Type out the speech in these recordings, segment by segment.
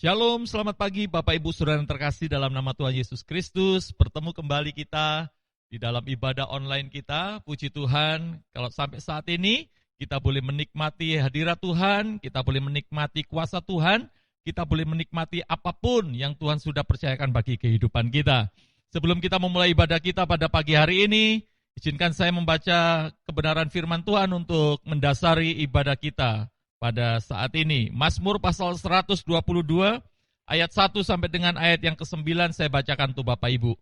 Shalom, selamat pagi Bapak Ibu Saudara yang terkasih dalam nama Tuhan Yesus Kristus. Bertemu kembali kita di dalam ibadah online kita. Puji Tuhan, kalau sampai saat ini kita boleh menikmati hadirat Tuhan, kita boleh menikmati kuasa Tuhan, kita boleh menikmati apapun yang Tuhan sudah percayakan bagi kehidupan kita. Sebelum kita memulai ibadah kita pada pagi hari ini, izinkan saya membaca kebenaran firman Tuhan untuk mendasari ibadah kita pada saat ini. Mazmur pasal 122 ayat 1 sampai dengan ayat yang ke-9 saya bacakan untuk Bapak Ibu.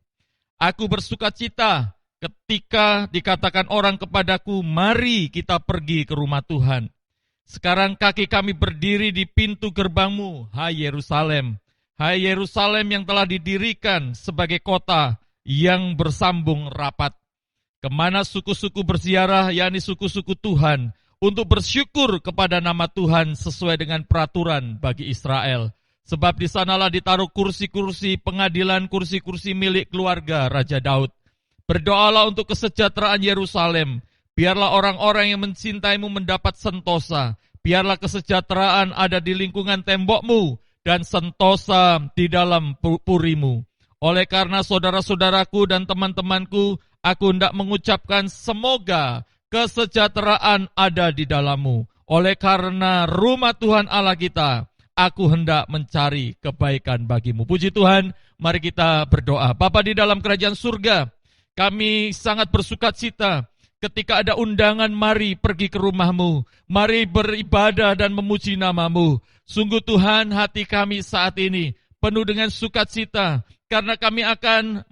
Aku bersukacita ketika dikatakan orang kepadaku, mari kita pergi ke rumah Tuhan. Sekarang kaki kami berdiri di pintu gerbangmu, hai Yerusalem. Hai Yerusalem yang telah didirikan sebagai kota yang bersambung rapat. Kemana suku-suku berziarah, yakni suku-suku Tuhan, untuk bersyukur kepada nama Tuhan sesuai dengan peraturan bagi Israel. Sebab di sanalah ditaruh kursi-kursi pengadilan, kursi-kursi milik keluarga Raja Daud. Berdoalah untuk kesejahteraan Yerusalem. Biarlah orang-orang yang mencintaimu mendapat sentosa. Biarlah kesejahteraan ada di lingkungan tembokmu dan sentosa di dalam purimu. Oleh karena saudara-saudaraku dan teman-temanku, aku hendak mengucapkan semoga kesejahteraan ada di dalammu. Oleh karena rumah Tuhan Allah kita, aku hendak mencari kebaikan bagimu. Puji Tuhan, mari kita berdoa. Bapa di dalam kerajaan surga, kami sangat bersukacita ketika ada undangan mari pergi ke rumahmu. Mari beribadah dan memuji namamu. Sungguh Tuhan, hati kami saat ini penuh dengan sukacita karena kami akan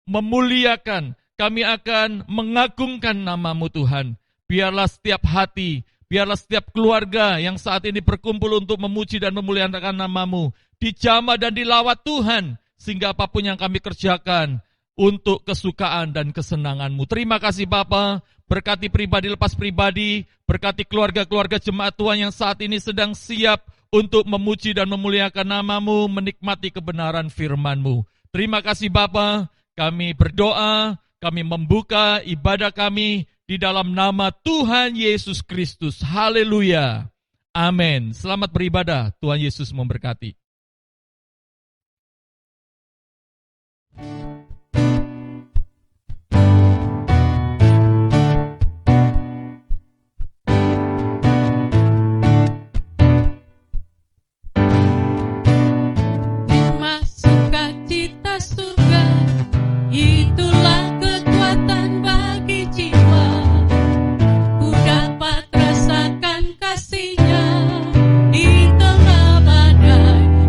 memuliakan, kami akan mengagungkan namamu Tuhan. Biarlah setiap hati, biarlah setiap keluarga yang saat ini berkumpul untuk memuji dan memuliakan namamu, dijamah dan dilawat Tuhan, sehingga apapun yang kami kerjakan untuk kesukaan dan kesenanganmu. Terima kasih Bapa, berkati pribadi lepas pribadi, berkati keluarga-keluarga jemaat Tuhan yang saat ini sedang siap untuk memuji dan memuliakan namamu, menikmati kebenaran firman-Mu. Terima kasih Bapa, kami berdoa, kami membuka ibadah kami di dalam nama Tuhan Yesus Kristus. Haleluya. Amin. Selamat beribadah. Tuhan Yesus memberkati. Rasakan kasihnya di tengah badai.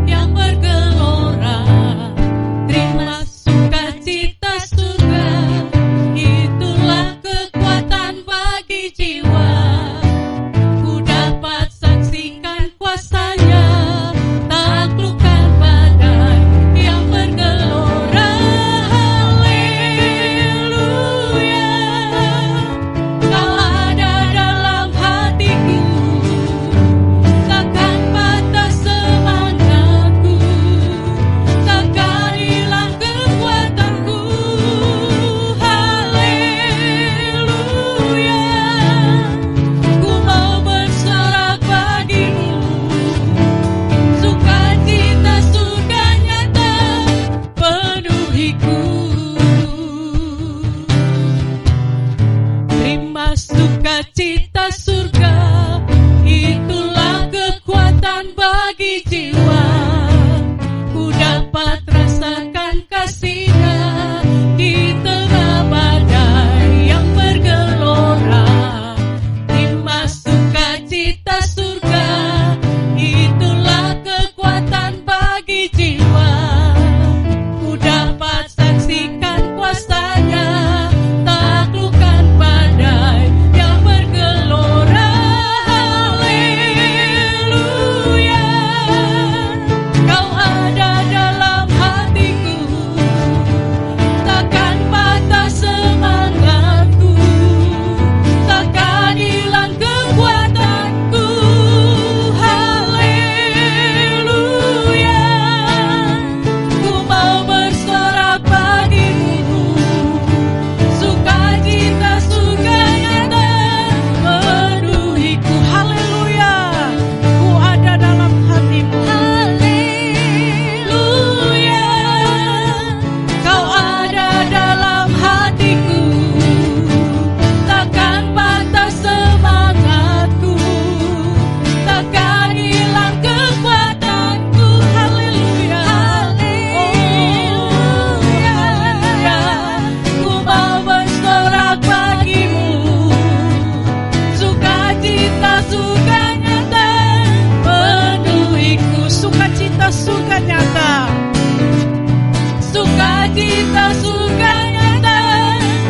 sukacita surga nyata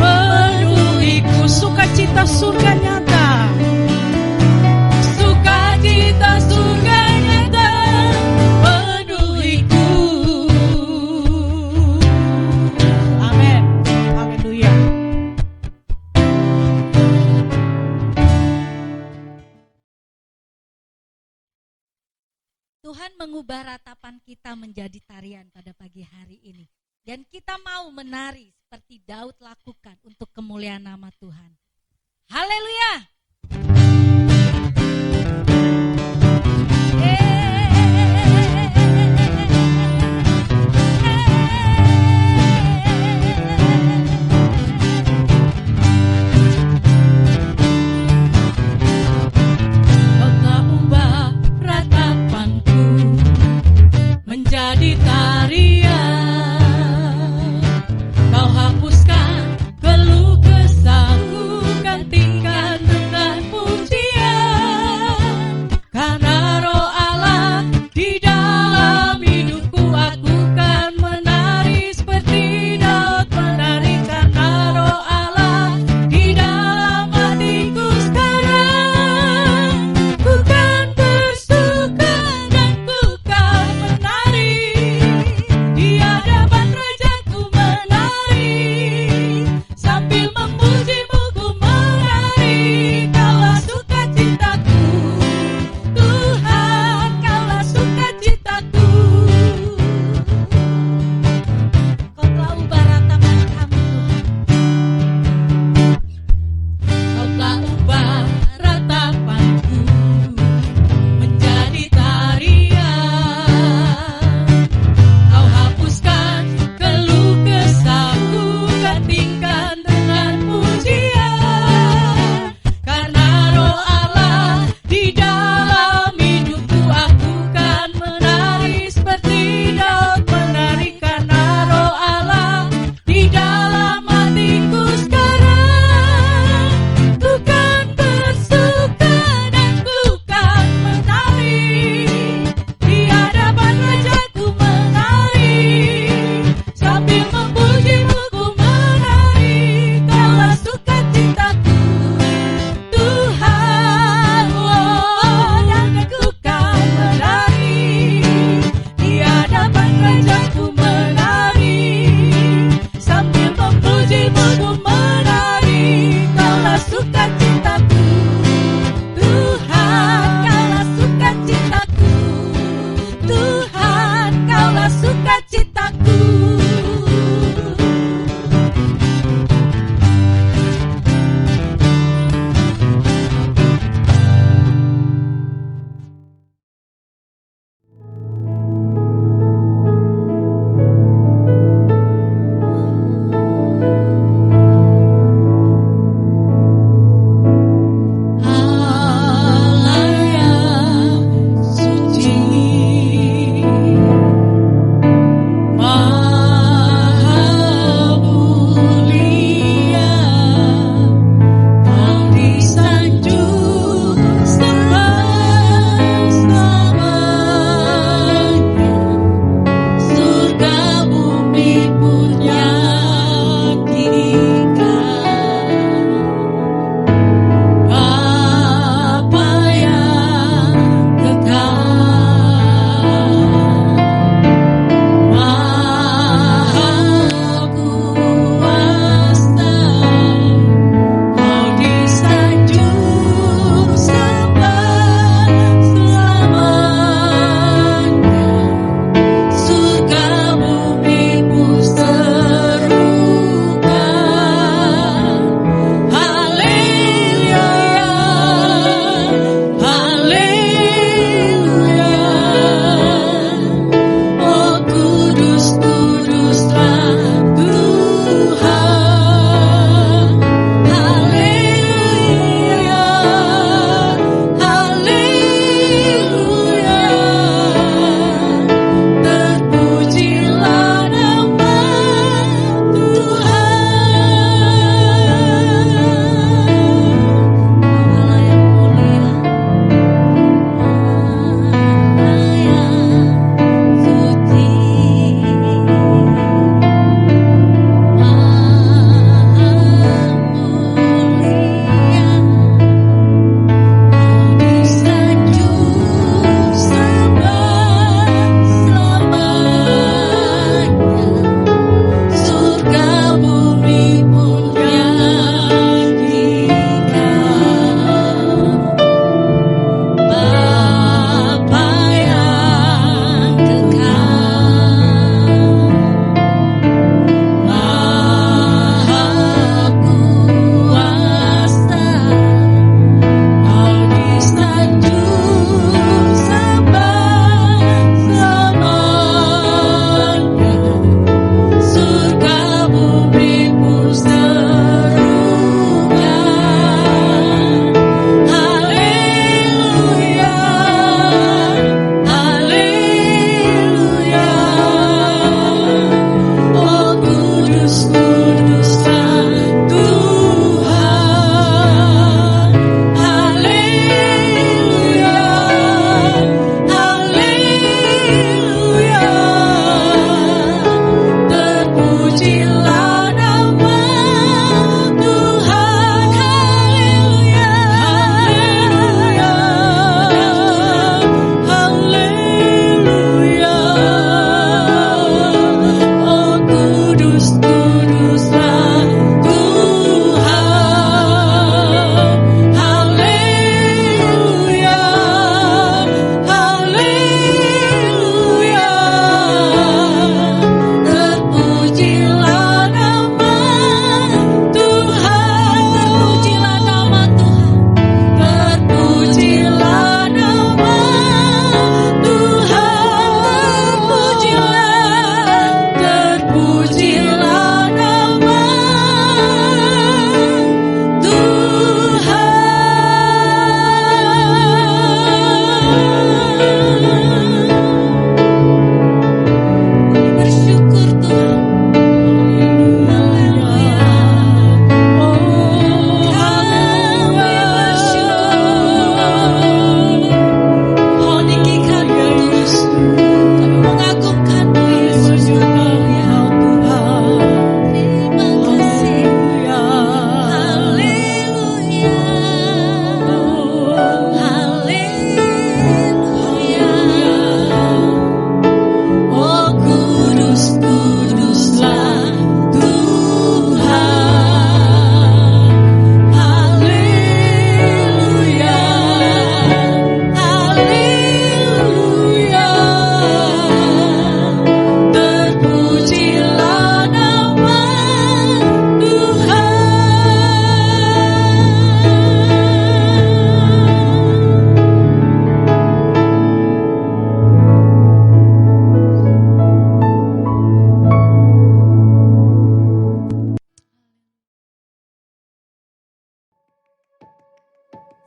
penuhiku, sukacita surga nyata, sukacita surga nyata penuhiku. Amin. Haleluya. Tuhan mengubah ratapan kita menjadi tarian pada pagi hari ini. Dan kita mau menari seperti Daud lakukan untuk kemuliaan nama Tuhan. Haleluya. Menjadi tarian, kau hapuskan keluh kesahku, gantikan dengan pujian. Karena Roh Allah di dalam hidupku, aku kan menari seperti Daud menari. Karena Roh Allah di dalam hatiku sekarang, ku kan bersuka dan ku kan menari. Di hadapan Rajaku menari, sambil memujimu ku menari. Kaulah sukacitaku, Tuhan, kaulah sukacitaku. Kau telah ubah ratapan kami, Tuhan. Kau telah ubah ratapanku menjadi tarian. Kau hapuskan keluh kesahku, gantikan dengan pujian. Karena Roh Allah di dalam hidupku, aku kan menari seperti Daud menari. Karena Roh Allah di dalam hatiku sekarang, ku kan bersuka dan ku kan menari. Di hadapan Rajaku menari, sambil memujimu ku menari. Kaulah sukacitaku, Tuhan, oh, dan ku kan menari. Di hadapan Rajaku menari, sambil memujimu ku menari. Kaulah sukacitaku, Tuhan, kaulah sukacitaku, Tuhan, kaulah sukacitaku. Haleluya, suci.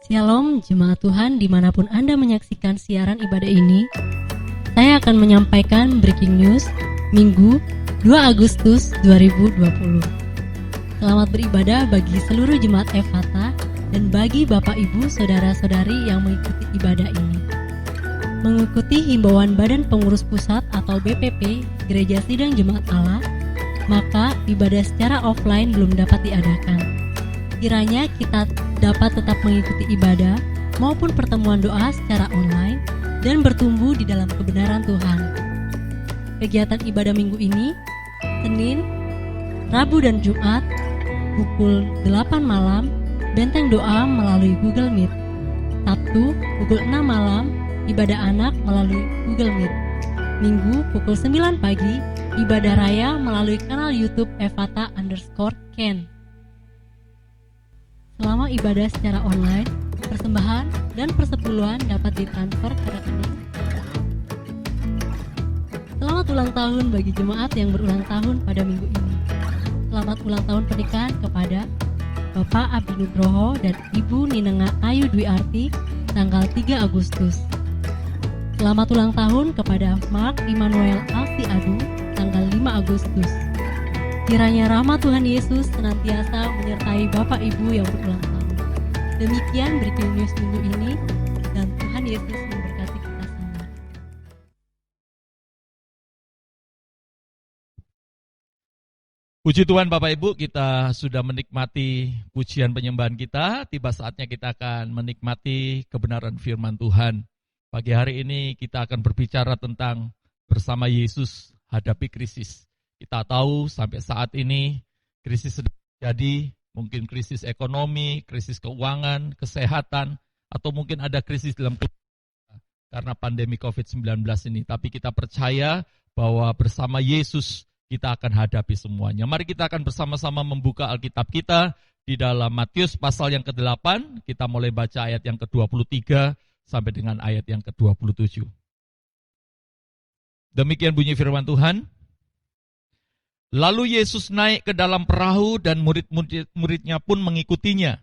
Shalom jemaat Tuhan dimanapun Anda menyaksikan siaran ibadah ini. Saya akan menyampaikan breaking news Minggu 2 Agustus 2020. Selamat beribadah bagi seluruh jemaat Efata dan bagi Bapak Ibu Saudara-saudari yang mengikuti ibadah ini. Mengikuti himbauan Badan Pengurus Pusat atau BPP Gereja Sidang Jemaat Allah, maka ibadah secara offline belum dapat diadakan. Kiranya kita dapat tetap mengikuti ibadah maupun pertemuan doa secara online dan bertumbuh di dalam kebenaran Tuhan. Kegiatan ibadah minggu ini, Senin, Rabu dan Jumat, pukul 8 malam, benteng doa melalui Google Meet. Sabtu, pukul 6 malam, ibadah anak melalui Google Meet. Minggu, pukul 9 pagi, ibadah raya melalui kanal YouTube Efata_Ken. Selama ibadah secara online, persembahan dan persepuluhan dapat ditransfer ke rekening. Selamat ulang tahun bagi jemaat yang berulang tahun pada minggu ini. Selamat ulang tahun pernikahan kepada Bapak Abdi Nugroho dan Ibu Ninenga Ayu Dwi Arti tanggal 3 Agustus. Selamat ulang tahun kepada Mark Immanuel Alfi Adu tanggal 5 Agustus. Kiranya rahmat Tuhan Yesus senantiasa menyertai Bapak Ibu yang berulang tahun. Demikian breaking news minggu ini, dan Tuhan Yesus memberkati kita semua. Puji Tuhan Bapak Ibu, kita sudah menikmati pujian penyembahan kita. Tiba saatnya kita akan menikmati kebenaran firman Tuhan. Pagi hari ini kita akan berbicara tentang bersama Yesus hadapi krisis. Kita tahu sampai saat ini krisis sedang terjadi, mungkin krisis ekonomi, krisis keuangan, kesehatan, atau mungkin ada krisis dalam keluarga karena pandemi COVID-19 ini. Tapi kita percaya bahwa bersama Yesus kita akan hadapi semuanya. Mari kita akan bersama-sama membuka Alkitab kita di dalam Matius pasal yang ke-8. Kita mulai baca ayat yang ke-23 sampai dengan ayat yang ke-27. Demikian bunyi firman Tuhan. Lalu Yesus naik ke dalam perahu dan murid-muridnya pun mengikutinya.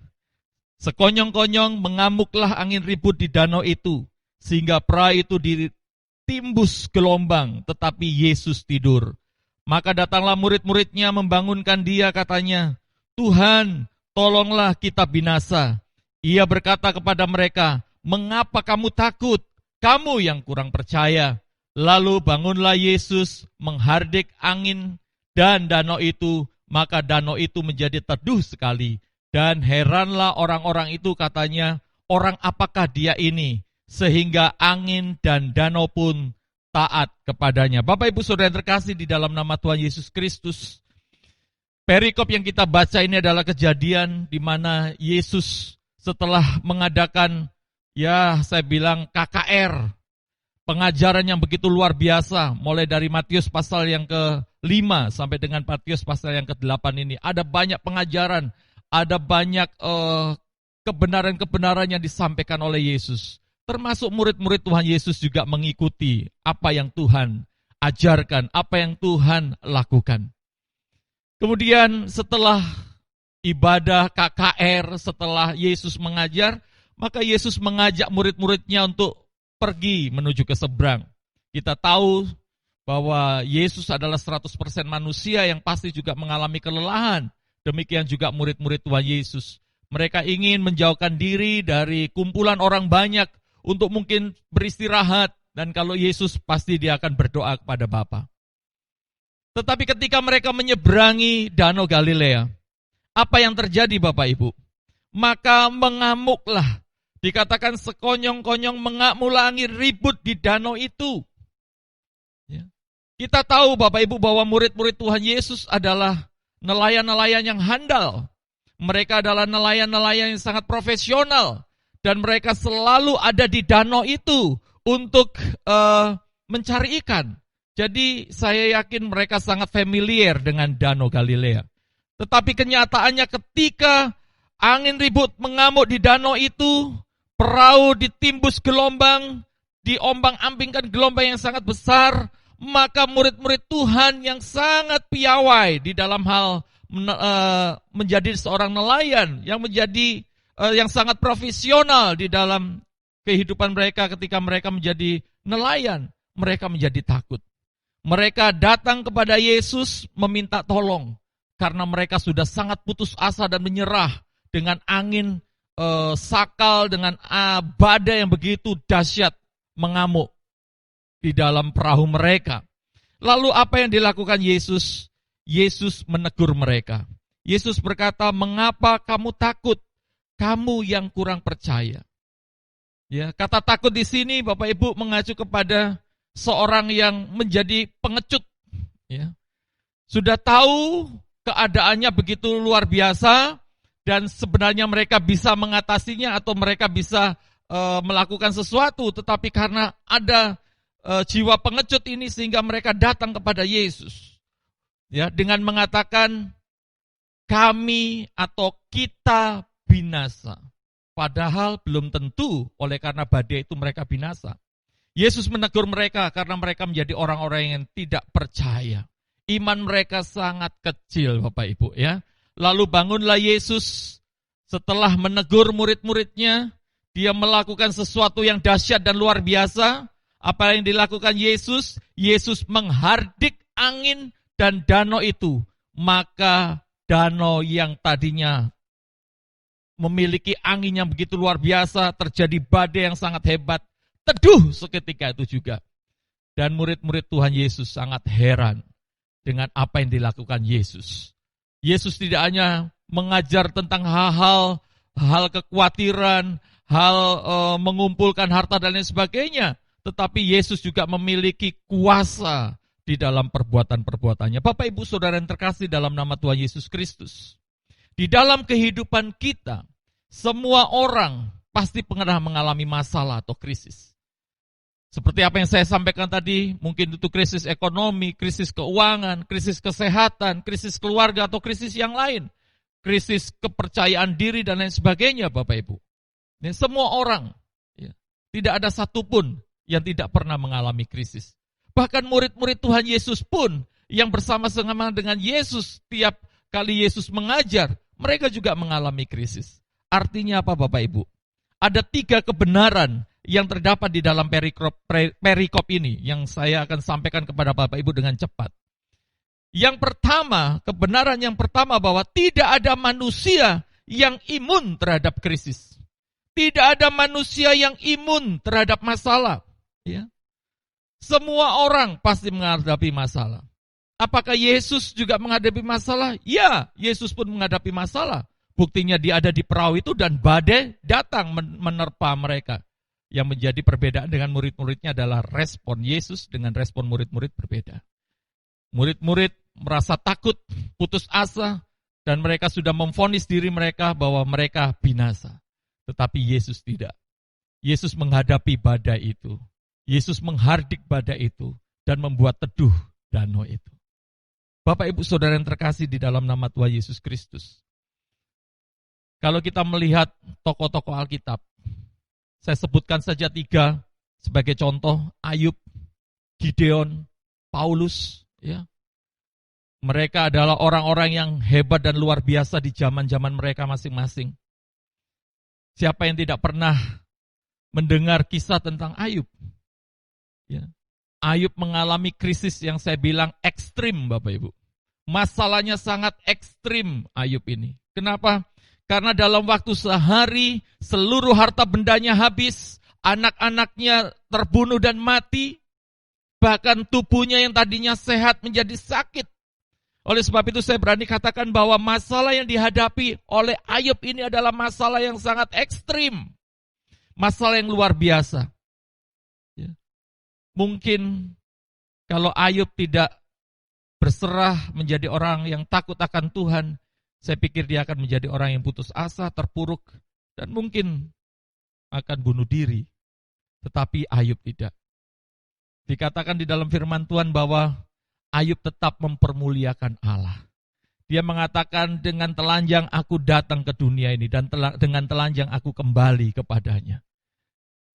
Sekonyong-konyong mengamuklah angin ribut di danau itu, sehingga perahu itu ditimbus gelombang, tetapi Yesus tidur. Maka datanglah murid-muridnya membangunkan dia, katanya, Tuhan, tolonglah kita binasa. Ia berkata kepada mereka, mengapa kamu takut? Kamu yang kurang percaya. Lalu bangunlah Yesus menghardik angin dan danau itu, maka danau itu menjadi teduh sekali. Dan heranlah orang-orang itu, katanya, orang apakah dia ini? Sehingga angin dan danau pun taat kepadanya. Bapak Ibu Saudara yang terkasih di dalam nama Tuhan Yesus Kristus, perikop yang kita baca ini adalah kejadian di mana Yesus setelah mengadakan, saya bilang KKR, pengajaran yang begitu luar biasa, mulai dari Matius pasal yang ke-5 sampai dengan Matius pasal yang ke-8 ini. Ada banyak pengajaran, ada banyak kebenaran-kebenaran yang disampaikan oleh Yesus. Termasuk murid-murid Tuhan Yesus juga mengikuti apa yang Tuhan ajarkan, apa yang Tuhan lakukan. Kemudian setelah ibadah KKR, setelah Yesus mengajar, maka Yesus mengajak murid-muridnya untuk pergi menuju ke seberang. Kita tahu bahwa Yesus adalah 100% manusia yang pasti juga mengalami kelelahan. Demikian juga murid-murid Tuhan Yesus. Mereka ingin menjauhkan diri dari kumpulan orang banyak untuk mungkin beristirahat. Dan kalau Yesus pasti dia akan berdoa kepada Bapa. Tetapi ketika mereka menyeberangi Danau Galilea, apa yang terjadi Bapak Ibu? Maka mengamuklah. Dikatakan sekonyong-konyong mengamulangi ribut di danau itu. Ya. Kita tahu Bapak Ibu bahwa murid-murid Tuhan Yesus adalah nelayan-nelayan yang handal. Mereka adalah nelayan-nelayan yang sangat profesional. Dan mereka selalu ada di danau itu untuk mencari ikan. Jadi saya yakin mereka sangat familiar dengan Danau Galilea. Tetapi kenyataannya ketika angin ribut mengamuk di danau itu, perahu ditimbus gelombang, diombang-ambingkan gelombang yang sangat besar, maka murid-murid Tuhan yang sangat piawai di dalam hal menjadi seorang nelayan, yang menjadi yang sangat profesional di dalam kehidupan mereka ketika mereka menjadi nelayan. Mereka menjadi takut. Mereka datang kepada Yesus meminta tolong karena mereka sudah sangat putus asa dan menyerah dengan angin sakal, dengan badai yang begitu dahsyat mengamuk di dalam perahu mereka. Lalu apa yang dilakukan Yesus? Yesus menegur mereka. Yesus berkata, "Mengapa kamu takut? Kamu yang kurang percaya." Ya, kata takut di sini Bapak Ibu mengacu kepada seorang yang menjadi pengecut. Ya. Sudah tahu keadaannya begitu luar biasa dan sebenarnya mereka bisa mengatasinya atau mereka bisa melakukan sesuatu, tetapi karena ada jiwa pengecut ini sehingga mereka datang kepada Yesus. Ya, dengan mengatakan kami atau kita binasa. Padahal belum tentu oleh karena badai itu mereka binasa. Yesus menegur mereka karena mereka menjadi orang-orang yang tidak percaya. Iman mereka sangat kecil Bapak Ibu ya. Lalu bangunlah Yesus setelah menegur murid-muridnya. Dia melakukan sesuatu yang dahsyat dan luar biasa. Apa yang dilakukan Yesus? Yesus menghardik angin dan danau itu. Maka danau yang tadinya memiliki angin yang begitu luar biasa, terjadi badai yang sangat hebat, teduh seketika itu juga. Dan murid-murid Tuhan Yesus sangat heran dengan apa yang dilakukan Yesus. Yesus tidak hanya mengajar tentang hal kekhawatiran, hal mengumpulkan harta dan lain sebagainya, tetapi Yesus juga memiliki kuasa di dalam perbuatan-perbuatannya. Bapak Ibu Saudara yang terkasih dalam nama Tuhan Yesus Kristus. Di dalam kehidupan kita, semua orang pasti pernah mengalami masalah atau krisis. Seperti apa yang saya sampaikan tadi, mungkin itu krisis ekonomi, krisis keuangan, krisis kesehatan, krisis keluarga, atau krisis yang lain. Krisis kepercayaan diri dan lain sebagainya, Bapak Ibu. Dan semua orang, ya, tidak ada satupun yang tidak pernah mengalami krisis. Bahkan murid-murid Tuhan Yesus pun yang bersama-sama dengan Yesus tiap kali Yesus mengajar, mereka juga mengalami krisis. Artinya apa Bapak Ibu? Ada 3 kebenaran yang terdapat di dalam perikop ini yang saya akan sampaikan kepada Bapak Ibu dengan cepat. Yang pertama, kebenaran yang pertama bahwa tidak ada manusia yang imun terhadap krisis. Tidak ada manusia yang imun terhadap masalah. Ya. Semua orang pasti menghadapi masalah. Apakah Yesus juga menghadapi masalah? Ya, Yesus pun menghadapi masalah. Buktinya dia ada di perahu itu dan badai datang menerpa mereka. Yang menjadi perbedaan dengan murid-muridnya adalah respon Yesus dengan respon murid-murid berbeda. Murid-murid merasa takut, putus asa, dan mereka sudah memvonis diri mereka bahwa mereka binasa. Tetapi Yesus tidak. Yesus menghadapi badai itu. Yesus menghardik badai itu dan membuat teduh danau itu. Bapak Ibu Saudara yang terkasih di dalam nama Tuhan Yesus Kristus. Kalau kita melihat tokoh-tokoh Alkitab, saya sebutkan saja 3 sebagai contoh, Ayub, Gideon, Paulus. Ya. Mereka adalah orang-orang yang hebat dan luar biasa di zaman-zaman mereka masing-masing. Siapa yang tidak pernah mendengar kisah tentang Ayub? Ya. Ayub mengalami krisis yang saya bilang ekstrim Bapak Ibu. Masalahnya sangat ekstrim Ayub ini. Kenapa? Karena dalam waktu sehari seluruh harta bendanya habis, anak-anaknya terbunuh dan mati, bahkan tubuhnya yang tadinya sehat menjadi sakit. Oleh sebab itu saya berani katakan bahwa masalah yang dihadapi oleh Ayub ini adalah masalah yang sangat ekstrim. Masalah yang luar biasa. Ya. Mungkin kalau Ayub tidak berserah menjadi orang yang takut akan Tuhan, saya pikir dia akan menjadi orang yang putus asa, terpuruk, dan mungkin akan bunuh diri. Tetapi Ayub tidak. Dikatakan di dalam firman Tuhan bahwa Ayub tetap mempermuliakan Allah. Dia mengatakan dengan telanjang aku datang ke dunia ini dan dengan telanjang aku kembali kepadanya.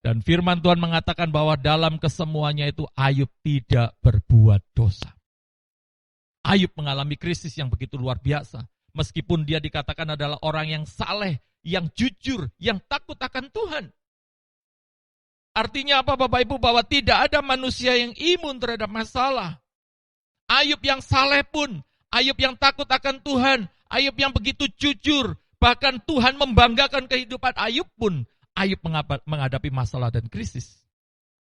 Dan firman Tuhan mengatakan bahwa dalam kesemuanya itu Ayub tidak berbuat dosa. Ayub mengalami krisis yang begitu luar biasa. Meskipun dia dikatakan adalah orang yang saleh, yang jujur, yang takut akan Tuhan. Artinya apa Bapak Ibu? Bahwa tidak ada manusia yang imun terhadap masalah. Ayub yang saleh pun, Ayub yang takut akan Tuhan, Ayub yang begitu jujur, bahkan Tuhan membanggakan kehidupan Ayub pun, Ayub menghadapi masalah dan krisis.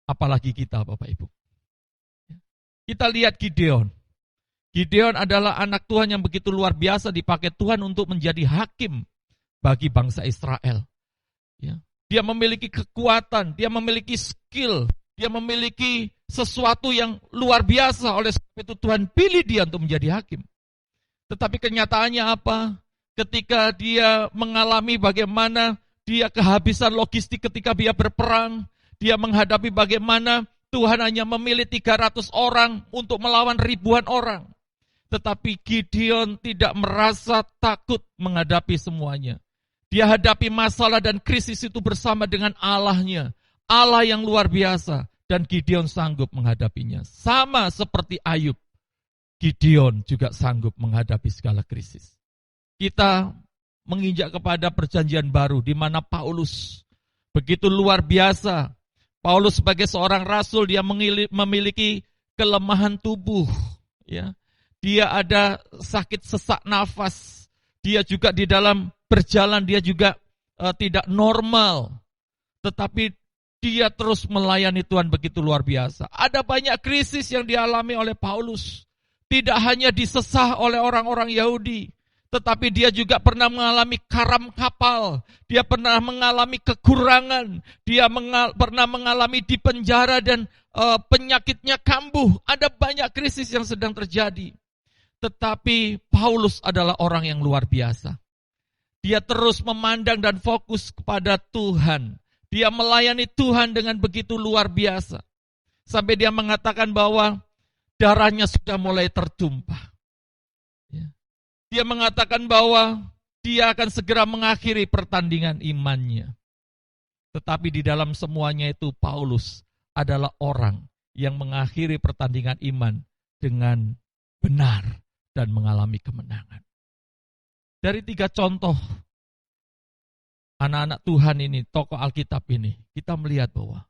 Apalagi kita Bapak Ibu. Kita lihat Gideon. Gideon adalah anak Tuhan yang begitu luar biasa dipakai Tuhan untuk menjadi hakim bagi bangsa Israel. Ya. Dia memiliki kekuatan, dia memiliki skill, dia memiliki sesuatu yang luar biasa. Oleh sebab itu Tuhan pilih dia untuk menjadi hakim. Tetapi kenyataannya apa? Ketika dia mengalami bagaimana dia kehabisan logistik ketika dia berperang, dia menghadapi bagaimana Tuhan hanya memilih 300 orang untuk melawan ribuan orang. Tetapi Gideon tidak merasa takut menghadapi semuanya. Dia hadapi masalah dan krisis itu bersama dengan Allahnya. Allah yang luar biasa. Dan Gideon sanggup menghadapinya. Sama seperti Ayub. Gideon juga sanggup menghadapi segala krisis. Kita menginjak kepada perjanjian baru di mana Paulus begitu luar biasa. Paulus sebagai seorang rasul dia memiliki kelemahan tubuh. Ya. Dia ada sakit sesak nafas. Dia juga di dalam berjalan dia juga tidak normal. Tetapi dia terus melayani Tuhan begitu luar biasa. Ada banyak krisis yang dialami oleh Paulus. Tidak hanya disesah oleh orang-orang Yahudi. Tetapi dia juga pernah mengalami karam kapal. Dia pernah mengalami kekurangan. Dia pernah mengalami di penjara dan penyakitnya kambuh. Ada banyak krisis yang sedang terjadi. Tetapi Paulus adalah orang yang luar biasa. Dia terus memandang dan fokus kepada Tuhan. Dia melayani Tuhan dengan begitu luar biasa. Sampai dia mengatakan bahwa darahnya sudah mulai tertumpah. Dia mengatakan bahwa dia akan segera mengakhiri pertandingan imannya. Tetapi di dalam semuanya itu Paulus adalah orang yang mengakhiri pertandingan iman dengan benar dan mengalami kemenangan. Dari 3 contoh anak-anak Tuhan ini, tokoh Alkitab ini, kita melihat bahwa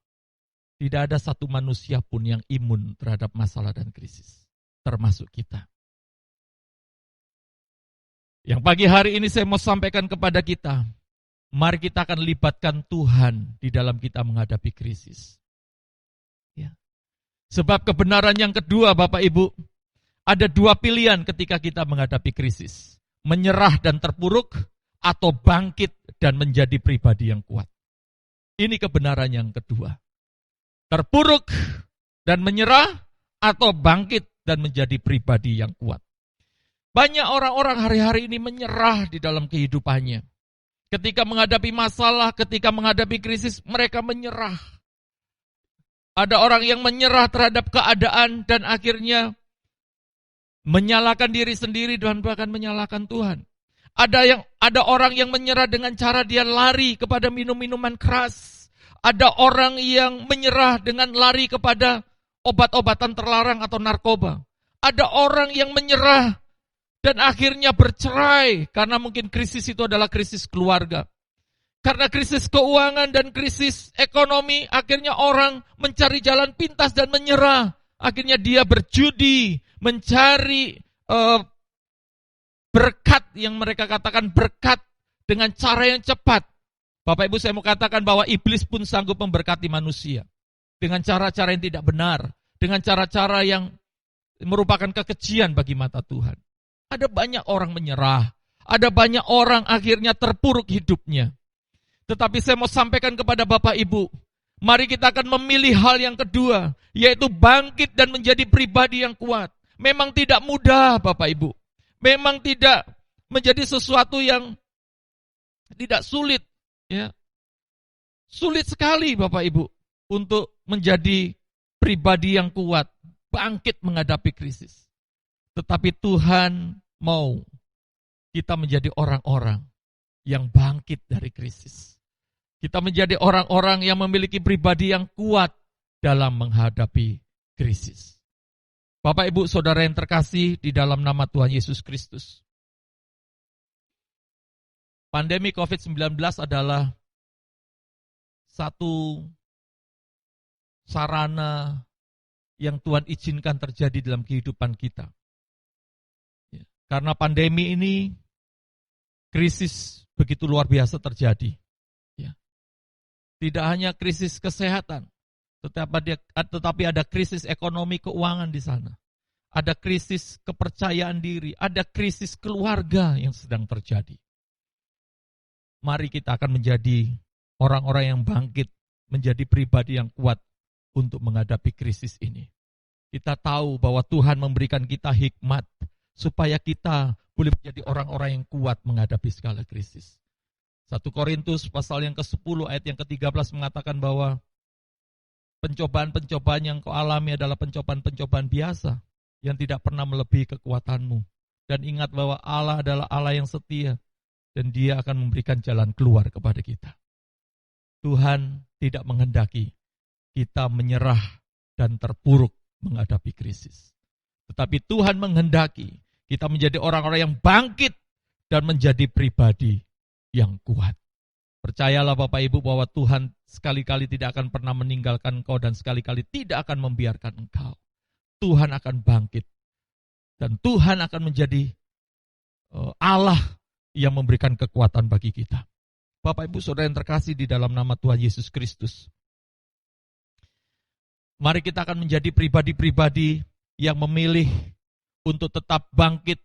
tidak ada satu manusia pun yang imun terhadap masalah dan krisis, termasuk kita. Yang pagi hari ini saya mau sampaikan kepada kita, mari kita akan libatkan Tuhan di dalam kita menghadapi krisis. Ya. Sebab kebenaran yang kedua, Bapak Ibu, ada 2 pilihan ketika kita menghadapi krisis. Menyerah dan terpuruk, atau bangkit dan menjadi pribadi yang kuat. Ini kebenaran yang kedua. Terpuruk dan menyerah, atau bangkit dan menjadi pribadi yang kuat. Banyak orang-orang hari-hari ini menyerah di dalam kehidupannya. Ketika menghadapi masalah, ketika menghadapi krisis, mereka menyerah. Ada orang yang menyerah terhadap keadaan dan akhirnya menyalahkan diri sendiri dan bahkan menyalahkan Tuhan. Ada orang yang menyerah dengan cara dia lari kepada minum-minuman keras. Ada orang yang menyerah dengan lari kepada obat-obatan terlarang atau narkoba. Ada orang yang menyerah dan akhirnya bercerai karena mungkin krisis itu adalah krisis keluarga. Karena krisis keuangan dan krisis ekonomi, akhirnya orang mencari jalan pintas dan menyerah. Akhirnya dia berjudi, mencari berkat yang mereka katakan berkat dengan cara yang cepat. Bapak Ibu, saya mau katakan bahwa iblis pun sanggup memberkati manusia dengan cara-cara yang tidak benar, dengan cara-cara yang merupakan kekejian bagi mata Tuhan. Ada banyak orang menyerah, ada banyak orang akhirnya terpuruk hidupnya. Tetapi saya mau sampaikan kepada Bapak Ibu, mari kita akan memilih hal yang kedua, yaitu bangkit dan menjadi pribadi yang kuat. Memang tidak mudah Bapak Ibu. Memang tidak menjadi sesuatu yang tidak sulit. Ya. Sulit sekali Bapak Ibu untuk menjadi pribadi yang kuat, bangkit menghadapi krisis. Tetapi Tuhan mau kita menjadi orang-orang yang bangkit dari krisis. Kita menjadi orang-orang yang memiliki pribadi yang kuat dalam menghadapi krisis. Bapak, Ibu, Saudara yang terkasih di dalam nama Tuhan Yesus Kristus. pandemi COVID-19 adalah satu sarana yang Tuhan izinkan terjadi dalam kehidupan kita. Ya, karena pandemi ini, krisis begitu luar biasa terjadi. Ya. Tidak hanya krisis kesehatan, tetapi ada krisis ekonomi keuangan di sana. Ada krisis kepercayaan diri, ada krisis keluarga yang sedang terjadi. Mari kita akan menjadi orang-orang yang bangkit, menjadi pribadi yang kuat untuk menghadapi krisis ini. Kita tahu bahwa Tuhan memberikan kita hikmat supaya kita boleh menjadi orang-orang yang kuat menghadapi segala krisis. 1 Korintus pasal yang ke-10 ayat yang ke-13 mengatakan bahwa pencobaan-pencobaan yang kau alami adalah pencobaan-pencobaan biasa yang tidak pernah melebihi kekuatanmu. Dan ingat bahwa Allah adalah Allah yang setia dan Dia akan memberikan jalan keluar kepada kita. Tuhan tidak menghendaki kita menyerah dan terpuruk menghadapi krisis. Tetapi Tuhan menghendaki kita menjadi orang-orang yang bangkit dan menjadi pribadi yang kuat. Percayalah Bapak Ibu bahwa Tuhan sekali-kali tidak akan pernah meninggalkan engkau dan sekali-kali tidak akan membiarkan engkau. Tuhan akan bangkit dan Tuhan akan menjadi Allah yang memberikan kekuatan bagi kita. Bapak Ibu Saudara yang terkasih di dalam nama Tuhan Yesus Kristus. Mari kita akan menjadi pribadi-pribadi yang memilih untuk tetap bangkit,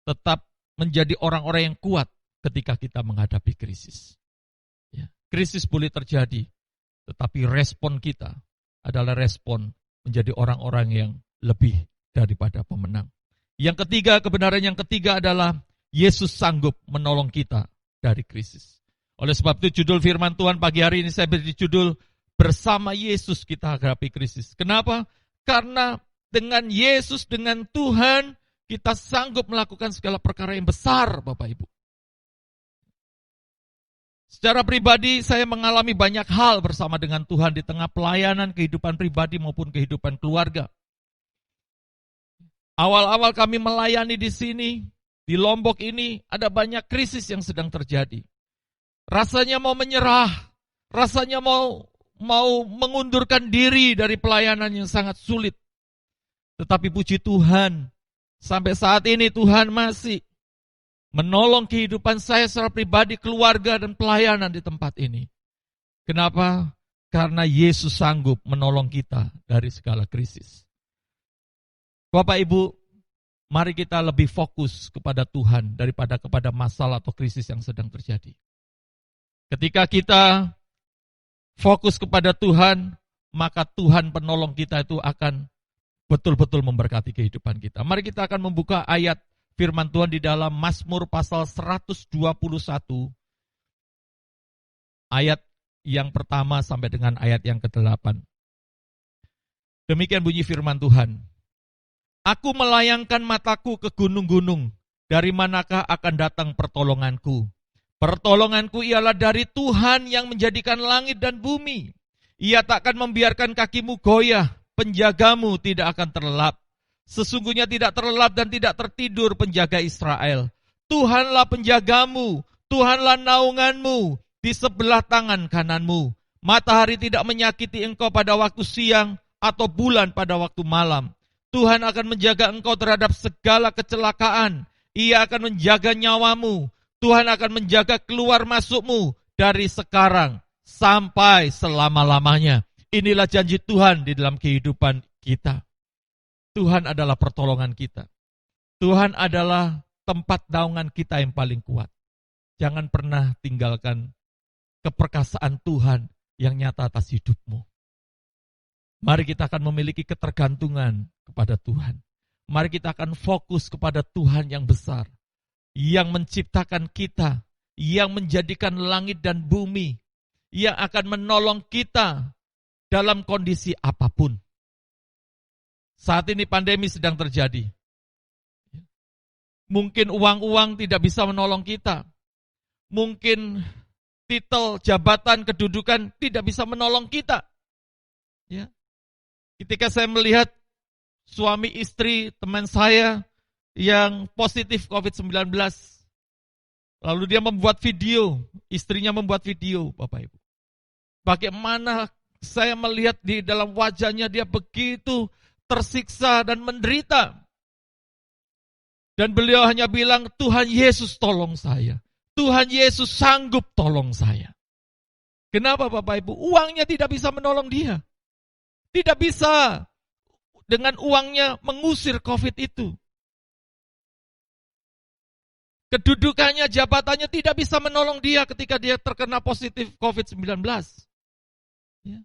tetap menjadi orang-orang yang kuat ketika kita menghadapi krisis. Ya, krisis boleh terjadi, tetapi respon kita adalah respon menjadi orang-orang yang lebih daripada pemenang. Yang ketiga, kebenaran yang ketiga adalah Yesus sanggup menolong kita dari krisis. Oleh sebab itu judul firman Tuhan pagi hari ini saya beri judul bersama Yesus kita hadapi krisis. Kenapa? Karena dengan Yesus, dengan Tuhan, kita sanggup melakukan segala perkara yang besar, Bapak Ibu. Secara pribadi, saya mengalami banyak hal bersama dengan Tuhan di tengah pelayanan, kehidupan pribadi maupun kehidupan keluarga. Awal-awal kami melayani di sini, di Lombok ini, ada banyak krisis yang sedang terjadi. Rasanya mau menyerah, rasanya mau mengundurkan diri dari pelayanan yang sangat sulit. Tetapi puji Tuhan, sampai saat ini Tuhan masih menolong kehidupan saya secara pribadi, keluarga, dan pelayanan di tempat ini. Kenapa? Karena Yesus sanggup menolong kita dari segala krisis. Bapak Ibu, mari kita lebih fokus kepada Tuhan daripada kepada masalah atau krisis yang sedang terjadi. Ketika kita fokus kepada Tuhan, maka Tuhan penolong kita itu akan betul-betul memberkati kehidupan kita. Mari kita akan membuka ayat firman Tuhan di dalam Mazmur pasal 121, ayat yang pertama sampai dengan ayat yang ke-8. Demikian bunyi firman Tuhan. Aku melayangkan mataku ke gunung-gunung, dari manakah akan datang pertolonganku? Pertolonganku ialah dari Tuhan yang menjadikan langit dan bumi. Ia takkan membiarkan kakimu goyah, penjagamu tidak akan terlelap. Sesungguhnya tidak terlelap dan tidak tertidur penjaga Israel. Tuhanlah penjagamu, Tuhanlah naunganmu di sebelah tangan kananmu. Matahari tidak menyakiti engkau pada waktu siang atau bulan pada waktu malam. Tuhan akan menjaga engkau terhadap segala kecelakaan. Ia akan menjaga nyawamu. Tuhan akan menjaga keluar masukmu dari sekarang sampai selama-lamanya. Inilah janji Tuhan di dalam kehidupan kita. Tuhan adalah pertolongan kita. Tuhan adalah tempat naungan kita yang paling kuat. Jangan pernah tinggalkan keperkasaan Tuhan yang nyata atas hidupmu. Mari kita akan memiliki ketergantungan kepada Tuhan. Mari kita akan fokus kepada Tuhan yang besar, yang menciptakan kita, yang menjadikan langit dan bumi, yang akan menolong kita dalam kondisi apapun. Saat ini pandemi sedang terjadi. Mungkin uang-uang tidak bisa menolong kita. Mungkin titel, jabatan, kedudukan tidak bisa menolong kita. Ya. Ketika saya melihat suami istri teman saya yang positif COVID-19, Lalu dia membuat video, istrinya membuat video, Bapak Ibu. Bagaimana saya melihat di dalam wajahnya dia begitu tersiksa dan menderita. Dan beliau hanya bilang, Tuhan Yesus tolong saya. Tuhan Yesus sanggup tolong saya. Kenapa Bapak Ibu? Uangnya tidak bisa menolong dia. Tidak bisa dengan uangnya mengusir COVID itu. Kedudukannya, jabatannya tidak bisa menolong dia ketika dia terkena positif COVID-19. Ya.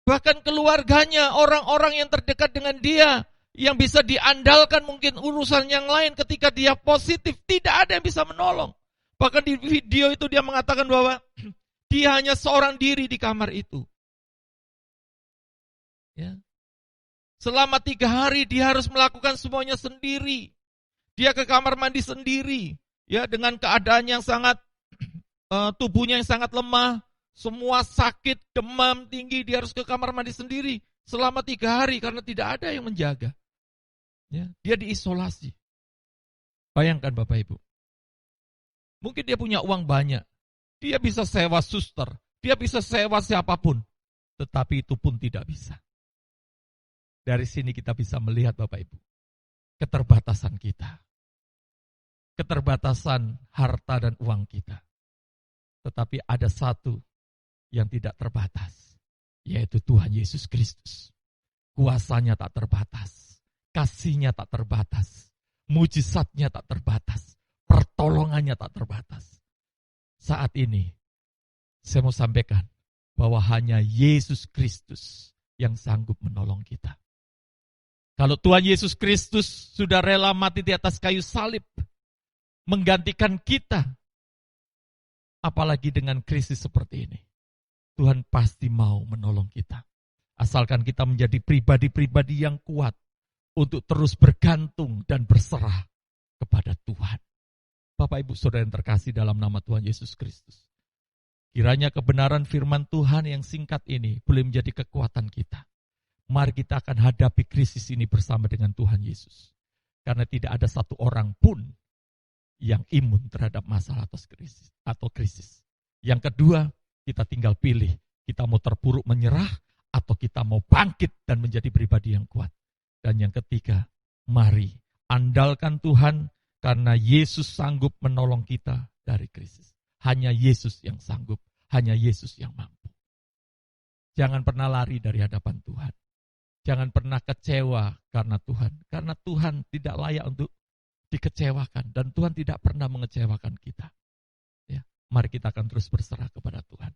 Bahkan keluarganya, orang-orang yang terdekat dengan dia, yang bisa diandalkan mungkin urusan yang lain ketika dia positif, tidak ada yang bisa menolong. Bahkan di video itu dia mengatakan bahwa dia hanya seorang diri di kamar itu. Ya. Selama 3 hari dia harus melakukan semuanya sendiri. Dia ke kamar mandi sendiri, ya, dengan keadaan yang sangat, tubuhnya yang sangat lemah, semua sakit, demam tinggi, dia harus ke kamar mandi sendiri selama 3 hari karena tidak ada yang menjaga. Ya, dia diisolasi. Bayangkan Bapak Ibu, mungkin dia punya uang banyak, dia bisa sewa suster, dia bisa sewa siapapun, tetapi itu pun tidak bisa. Dari sini kita bisa melihat Bapak Ibu, keterbatasan kita. Keterbatasan harta dan uang kita. Tetapi ada satu yang tidak terbatas, yaitu Tuhan Yesus Kristus. Kuasanya tak terbatas, kasihnya tak terbatas, mujizatnya tak terbatas, pertolongannya tak terbatas. Saat ini, saya mau sampaikan bahwa hanya Yesus Kristus yang sanggup menolong kita. Kalau Tuhan Yesus Kristus sudah rela mati di atas kayu salib, menggantikan kita, apalagi dengan krisis seperti ini, Tuhan pasti mau menolong kita. Asalkan kita menjadi pribadi-pribadi yang kuat untuk terus bergantung dan berserah kepada Tuhan. Bapak Ibu Saudara yang terkasih dalam nama Tuhan Yesus Kristus, kiranya kebenaran firman Tuhan yang singkat ini boleh menjadi kekuatan kita. Mari kita akan hadapi krisis ini bersama dengan Tuhan Yesus. Karena tidak ada satu orang pun yang imun terhadap masalah atau krisis. Yang kedua, kita tinggal pilih. Kita mau terpuruk menyerah atau kita mau bangkit dan menjadi pribadi yang kuat. Dan yang ketiga, mari andalkan Tuhan karena Yesus sanggup menolong kita dari krisis. Hanya Yesus yang sanggup, hanya Yesus yang mampu. Jangan pernah lari dari hadapan Tuhan. Jangan pernah kecewa karena Tuhan tidak layak untuk dikecewakan dan Tuhan tidak pernah mengecewakan kita. Ya, mari kita akan terus berserah kepada Tuhan.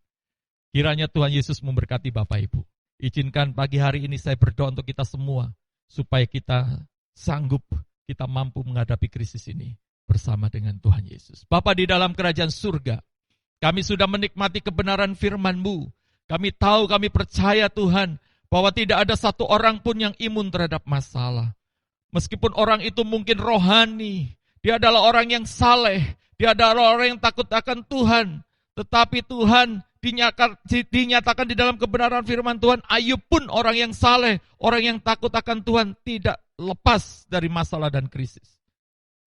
Kiranya Tuhan Yesus memberkati Bapak Ibu. Izinkan pagi hari ini saya berdoa untuk kita semua supaya kita sanggup, kita mampu menghadapi krisis ini bersama dengan Tuhan Yesus. Bapa di dalam kerajaan surga, kami sudah menikmati kebenaran firman-Mu. Kami tahu, kami percaya Tuhan, bahwa tidak ada satu orang pun yang imun terhadap masalah. Meskipun orang itu mungkin rohani, dia adalah orang yang saleh, dia adalah orang yang takut akan Tuhan. Tetapi Tuhan dinyatakan di dalam kebenaran firman Tuhan, Ayub pun orang yang saleh, orang yang takut akan Tuhan, tidak lepas dari masalah dan krisis.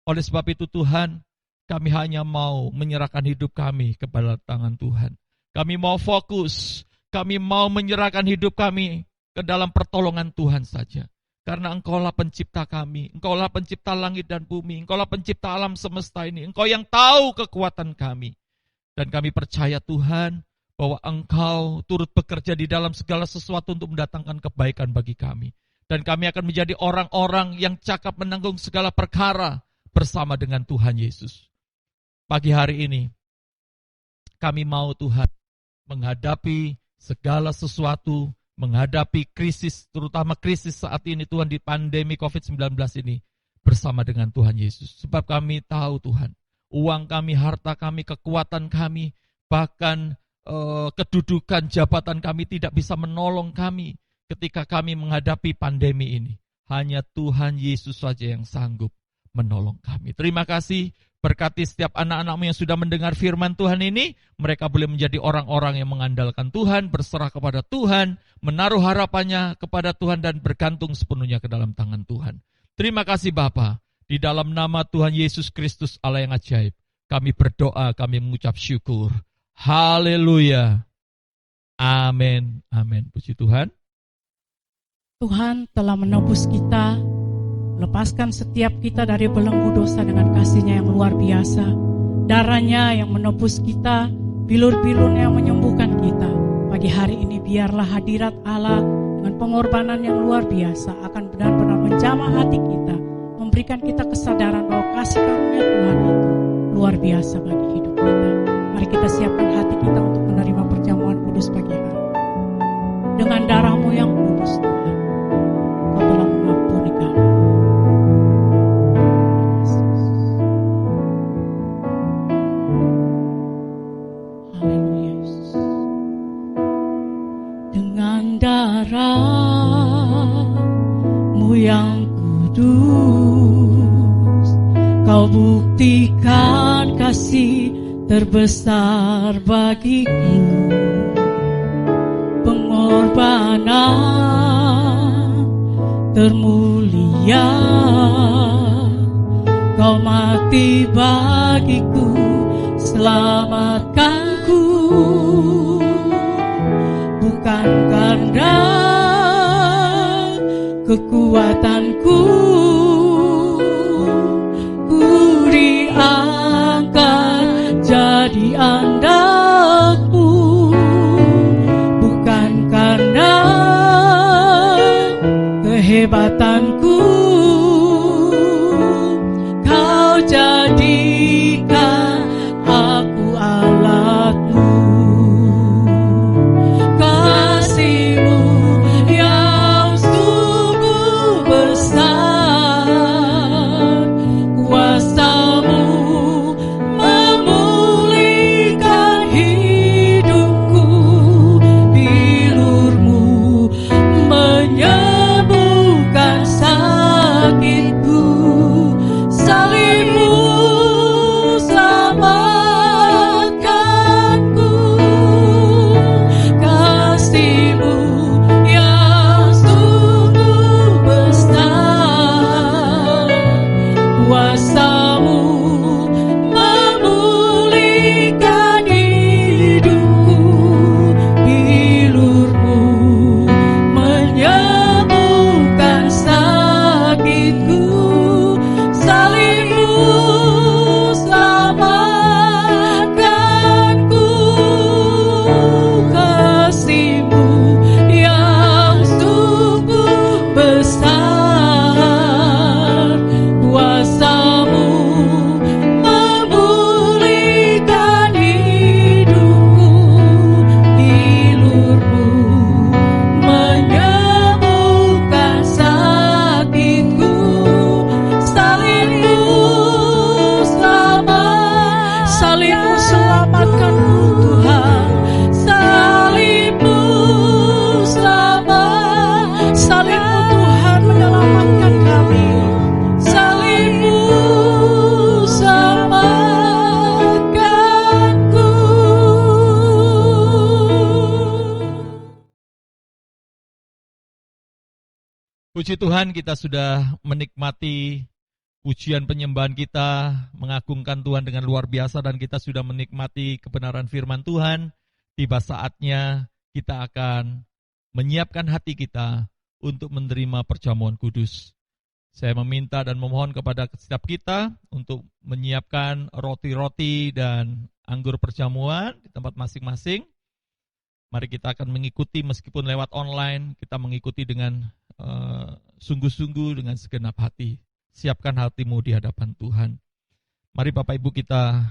Oleh sebab itu Tuhan, kami hanya mau menyerahkan hidup kami kepada tangan Tuhan. Kami mau fokus, kami mau menyerahkan hidup kami ke dalam pertolongan Tuhan saja. Karena Engkaulah pencipta kami, Engkaulah pencipta langit dan bumi, Engkaulah pencipta alam semesta ini, Engkau yang tahu kekuatan kami. Dan kami percaya Tuhan, bahwa Engkau turut bekerja di dalam segala sesuatu untuk mendatangkan kebaikan bagi kami. Dan kami akan menjadi orang-orang yang cakap menanggung segala perkara bersama dengan Tuhan Yesus. Pagi hari ini, kami mau Tuhan menghadapi segala sesuatu, menghadapi krisis, terutama krisis saat ini Tuhan di pandemi COVID-19 ini bersama dengan Tuhan Yesus. Sebab kami tahu Tuhan, uang kami, harta kami, kekuatan kami, bahkan kedudukan jabatan kami tidak bisa menolong kami ketika kami menghadapi pandemi ini. Hanya Tuhan Yesus saja yang sanggup menolong kami. Terima kasih. Berkati setiap anak-anakmu yang sudah mendengar firman Tuhan ini, mereka boleh menjadi orang-orang yang mengandalkan Tuhan, berserah kepada Tuhan, menaruh harapannya kepada Tuhan dan bergantung sepenuhnya ke dalam tangan Tuhan. Terima kasih Bapa. Di dalam nama Tuhan Yesus Kristus Allah yang ajaib, kami berdoa, kami mengucap syukur. Haleluya. Amin. Amin. Puji Tuhan. Tuhan telah menebus kita, lepaskan setiap kita dari belenggu dosa dengan kasih-Nya yang luar biasa. Darah-Nya yang menebus kita, bilur-bilur-Nya yang menyembuhkan kita. Pagi hari ini biarlah hadirat Allah dengan pengorbanan yang luar biasa akan benar-benar menjamah hati kita, memberikan kita kesadaran bahwa kasih karunia Tuhan itu luar biasa bagi hidup kita. Mari kita siapkan hati kita untuk menerima perjamuan kudus pagi hari. Dengan darah-Mu yang kudus Tuhan, Kau telah mengampuni kami. Haleluya Yesus. Dengan darah-Mu yang kudus, Kau buktikan kasih terbesar bagiku. Pengorbanan termulia, Kau mati bagiku, selamatkanku. Bukan karena kekuatanku, ku diangkat jadi anak-Mu. Bukan karena kehebatanku, Kau jadikan aku alat-Mu. Kasih-Mu yang sungguh besar, kuasa-Mu memulihkan hidupku, bilur-Mu menyembuhkan sakitku, salib-Mu selamatkanku. Kasih-Mu yang sungguh besar, kuasa-Mu memulihkan hidupku, bilur-Mu menyembuhkan sakitku, salib-Mu selamatkanku. Kasih-Mu yang sungguh besar, kuasa-Mu memulihkan hidupku, bilur-Mu menyembuhkan sakitku, salib-Mu selamat, salib-Mu selamatkanku Tuhan, salib-Mu selamat, salib-Mu Tuhan menyelamatkan kami, salib-Mu selamatkanku. Puji Tuhan, kita sudah menikmati pujian penyembahan kita, mengagungkan Tuhan dengan luar biasa, dan kita sudah menikmati kebenaran firman Tuhan. Tiba saatnya kita akan menyiapkan hati kita untuk menerima perjamuan kudus. Saya meminta dan memohon kepada setiap kita untuk menyiapkan roti-roti dan anggur perjamuan di tempat masing-masing. Mari kita akan mengikuti meskipun lewat online, kita mengikuti dengan sungguh-sungguh dengan segenap hati. Siapkan hatimu di hadapan Tuhan. Mari Bapak Ibu kita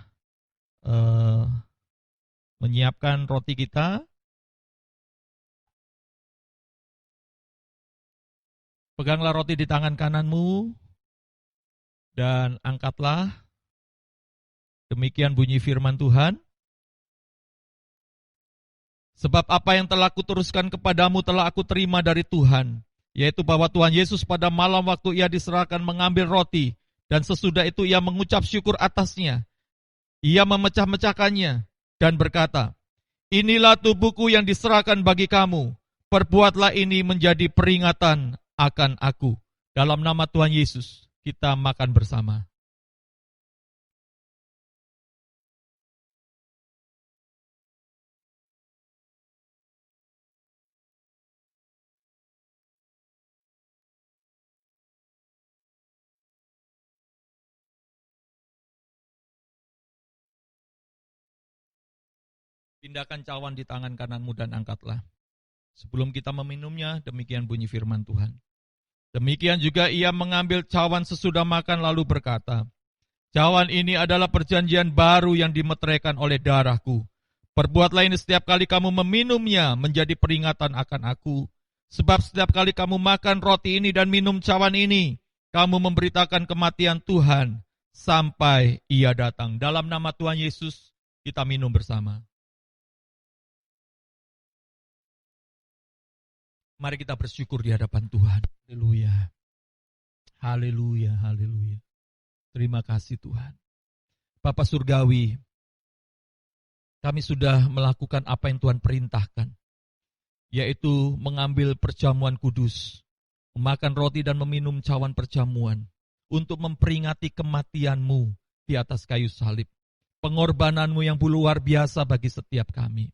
menyiapkan roti kita. Peganglah roti di tangan kananmu dan angkatlah. Demikian bunyi firman Tuhan. Sebab apa yang telah kuteruskan kepadamu telah aku terima dari Tuhan, yaitu bahwa Tuhan Yesus pada malam waktu ia diserahkan mengambil roti, dan sesudah itu ia mengucap syukur atasnya. Ia memecah-mecahkannya dan berkata, "Inilah tubuhku yang diserahkan bagi kamu, perbuatlah ini menjadi peringatan akan aku." Dalam nama Tuhan Yesus, kita makan bersama. Pindahkan cawan di tangan kananmu dan angkatlah. Sebelum kita meminumnya, demikian bunyi firman Tuhan. Demikian juga ia mengambil cawan sesudah makan lalu berkata, cawan ini adalah perjanjian baru yang dimeteraikan oleh darahku. Perbuatlah ini setiap kali kamu meminumnya menjadi peringatan akan aku. Sebab setiap kali kamu makan roti ini dan minum cawan ini, kamu memberitakan kematian Tuhan sampai ia datang. Dalam nama Tuhan Yesus, kita minum bersama. Mari kita bersyukur di hadapan Tuhan. Haleluya. Haleluya, haleluya. Terima kasih Tuhan. Bapa Surgawi, kami sudah melakukan apa yang Tuhan perintahkan, yaitu mengambil perjamuan kudus, memakan roti dan meminum cawan perjamuan, untuk memperingati kematian-Mu di atas kayu salib, pengorbanan-Mu yang luar biasa bagi setiap kami.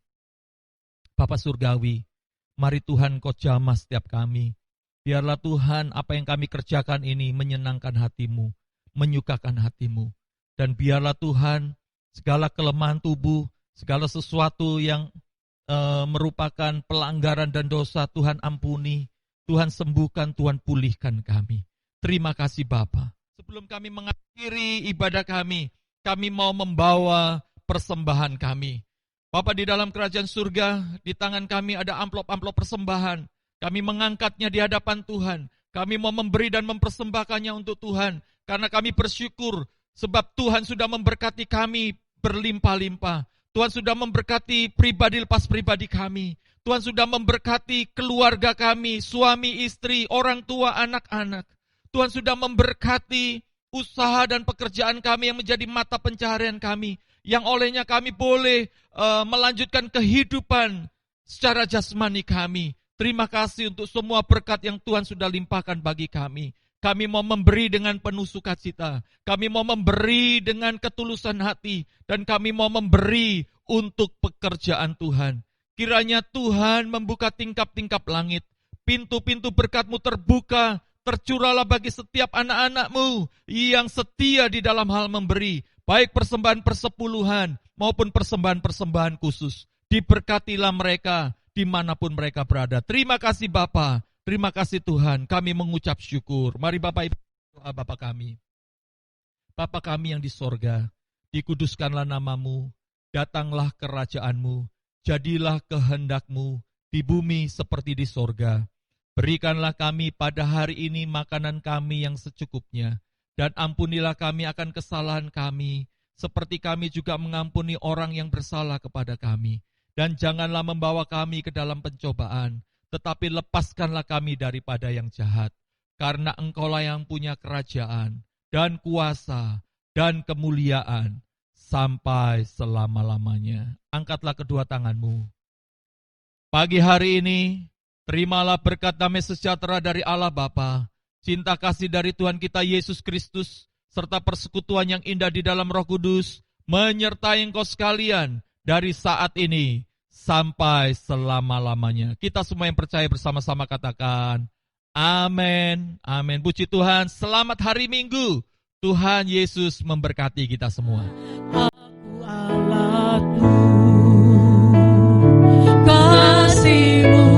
Bapa Surgawi, mari Tuhan Kau jamah setiap kami. Biarlah Tuhan apa yang kami kerjakan ini menyenangkan hati-Mu, menyukakan hati-Mu. Dan biarlah Tuhan segala kelemahan tubuh, segala sesuatu yang merupakan pelanggaran dan dosa, Tuhan ampuni, Tuhan sembuhkan, Tuhan pulihkan kami. Terima kasih Bapa. Sebelum kami mengakhiri ibadah kami mau membawa persembahan kami. Bapa, di dalam kerajaan surga, di tangan kami ada amplop-amplop persembahan. Kami mengangkatnya di hadapan Tuhan. Kami mau memberi dan mempersembahkannya untuk Tuhan. Karena kami bersyukur, sebab Tuhan sudah memberkati kami berlimpah-limpah. Tuhan sudah memberkati pribadi lepas pribadi kami. Tuhan sudah memberkati keluarga kami, suami, istri, orang tua, anak-anak. Tuhan sudah memberkati usaha dan pekerjaan kami yang menjadi mata pencaharian kami. Yang olehnya kami boleh melanjutkan kehidupan secara jasmani kami. Terima kasih untuk semua berkat yang Tuhan sudah limpahkan bagi kami. Kami mau memberi dengan penuh sukacita. Kami mau memberi dengan ketulusan hati. Dan kami mau memberi untuk pekerjaan Tuhan. Kiranya Tuhan membuka tingkap-tingkap langit. Pintu-pintu berkat-Mu terbuka. Tercurahlah bagi setiap anak-anak-Mu yang setia di dalam hal memberi. Baik persembahan persepuluhan maupun persembahan-persembahan khusus. Diberkatilah mereka dimanapun mereka berada. Terima kasih Bapa, terima kasih Tuhan. Kami mengucap syukur. Mari Bapak Ibu doa Bapa kami. Bapa kami yang di sorga, dikuduskanlah nama-Mu, datanglah kerajaan-Mu, jadilah kehendak-Mu di bumi seperti di sorga. Berikanlah kami pada hari ini makanan kami yang secukupnya. Dan ampunilah kami akan kesalahan kami, seperti kami juga mengampuni orang yang bersalah kepada kami. Dan janganlah membawa kami ke dalam pencobaan, tetapi lepaskanlah kami daripada yang jahat. Karena Engkaulah yang punya kerajaan, dan kuasa, dan kemuliaan, sampai selama-lamanya. Angkatlah kedua tanganmu. Pagi hari ini, terimalah berkat damai sejahtera dari Allah Bapa, cinta kasih dari Tuhan kita Yesus Kristus, serta persekutuan yang indah di dalam Roh Kudus, menyertai engkau sekalian dari saat ini sampai selama-lamanya. Kita semua yang percaya bersama-sama katakan, amin, amin. Puji Tuhan, selamat hari Minggu. Tuhan Yesus memberkati kita semua. Aku Allahku, kasih-Mu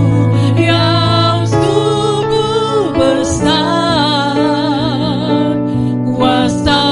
yang sungguh besar. Kuasa